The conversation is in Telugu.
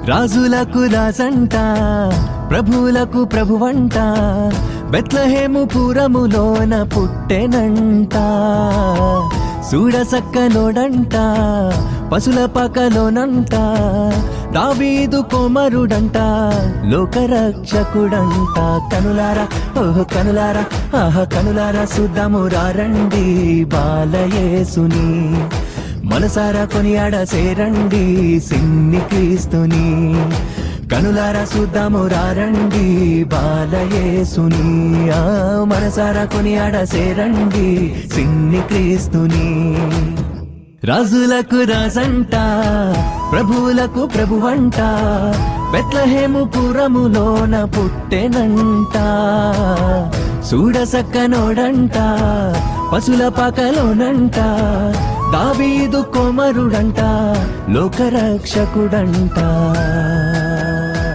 రాజులకు రాజంట ప్రభువులకు ప్రభువంట బెత్లెహేము పురములోన పుట్టెనంట చూడసక్కనోడంట పశుల పకలోనంట దావీదు కుమారుడంట లోకరక్షకుడంట కనులారా ఓహో కనులారా ఆహ కనులారా చూద్దాము రండి బాలయేసుని మనసారా కొనియాడ సేరండి సిన్ని క్రీస్తుని కనులారా చూద్దాము రండి బాలయేసుని మనసారా కొనియాడ సేరండి సిన్ని క్రీస్తుని రాజులకు రాజంట ప్రభువులకు ప్రభువంట బెత్లెహేము పురములోన పుట్టెనంట చూడసక్కనోడంట పశుల పకలోనంట దావీదు కుమారుడంట లోకరక్షకుడంట